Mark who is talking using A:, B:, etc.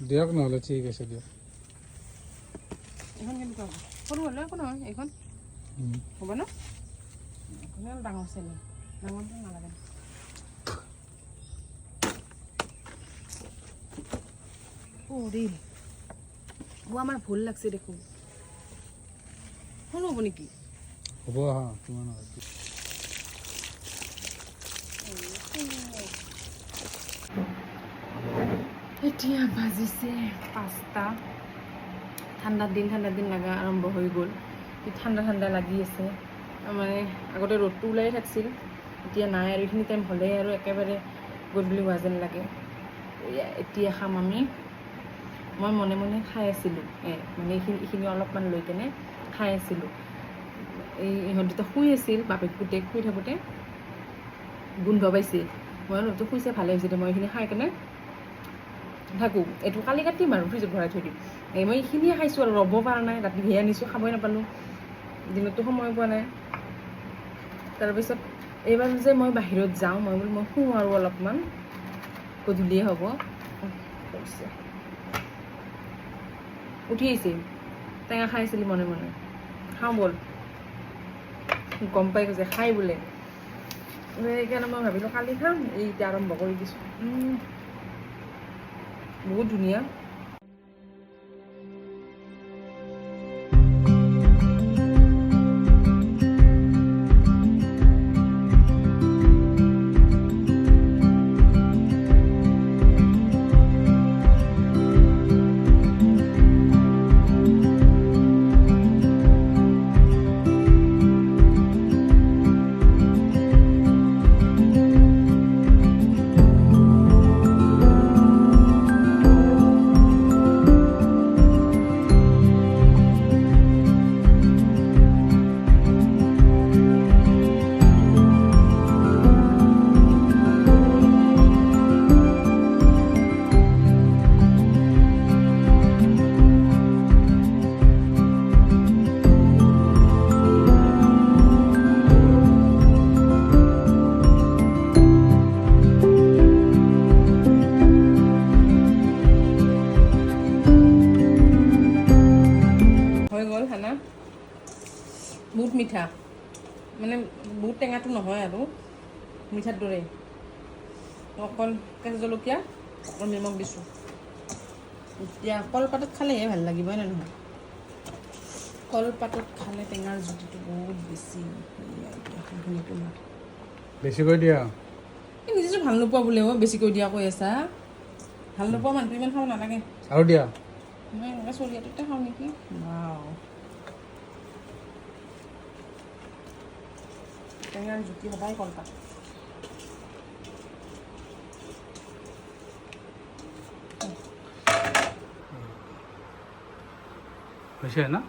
A: দিয়ক নহ'লে ঠিক আছে দিয়ক।
B: এখন কেনেকুৱা হ'ব? সৰু হ'লে একো নহয়, এইখন হ'ব ন? এইখনে অলপ ডাঙৰ চেনি, ডাঙৰটো নালাগে। পৰিল আমাৰ ভুল লাগছে দেখোন। সৰু হ'ব নেকি?
A: হ'ব হা, কিমান হয়
B: এতিয়া বাজিছে 5টা। ঠাণ্ডাৰ দিন লগা আৰম্ভ হৈ গ'ল। ঠাণ্ডা লাগি আছে। মানে আগতে ৰ'দটো ওলাই থাকিছিল, এতিয়া নাই আৰু। এইখিনি টাইম হ'লে আৰু একেবাৰে গধূলি হোৱা যেন লাগে। এতিয়া খাম আমি। মই মনে মনে খাই আছিলোঁ, মানে এইখিনি অলপমান লৈ কেনে খাই আছিলোঁ। ইহঁত দুটা শুই আছিল, বাপেক পুতেক শুই থাকোঁতে গোন্ধ পাইছিল। মই বোলো শুইছে, ভালে হৈছে দে, মই এইখিনি খাই কেনে থাকোঁ। এইটো কালি কাটিম আৰু ফ্ৰিজত ভৰাই থৈ দিম। মই এইখিনিয়ে খাইছোঁ আৰু ৰ'ব পৰা নাই। ৰাতি ধেৰ আনিছোঁ, খাবই নাপালোঁ। দিনতো সময় পোৱা নাই। তাৰপিছত এইবাৰ যে মই বাহিৰত যাওঁ, মই বোলো মই শুওঁ আৰু অলপমান, গধূলিয়ে হ'ব। উঠি আহিছে, টেঙা খাই আছিলোঁ মনে মনে। খাওঁ ব'ল, গম পাই গৈছে খাই বোলে। সেইকাৰণে মই ভাবিলোঁ কালি খাম, এতিয়া আৰম্ভ কৰি দিছোঁ। বহুত ধুনীয়া। খানা বহুত মিঠা, মানে বহুত টেঙাটো নহয় আৰু মিঠাৰ দৰে। অকল কেঁচা জলকীয়া অকল নিমখ দিছোঁ। এতিয়া কলপাতত খালেহে ভাল লাগিব, হয় নে নহয়? কলপাতত খালে টেঙাৰ জুতিটো বহুত বেছি।
A: বেছিকৈ দিয়া।
B: নিজেতো ভাল নোপোৱা বোলে, বেছিকৈ দিয়া কৈ আছা। ভাল নোপোৱা মানুহটো ইমান খাব নালাগে।
A: আৰু দিয়া।
B: মই এনেকৈ চৰিয়াটোতে খাওঁ নেকি। টেঙাৰ জুতি সদায় কলপাত।
A: হৈছে না?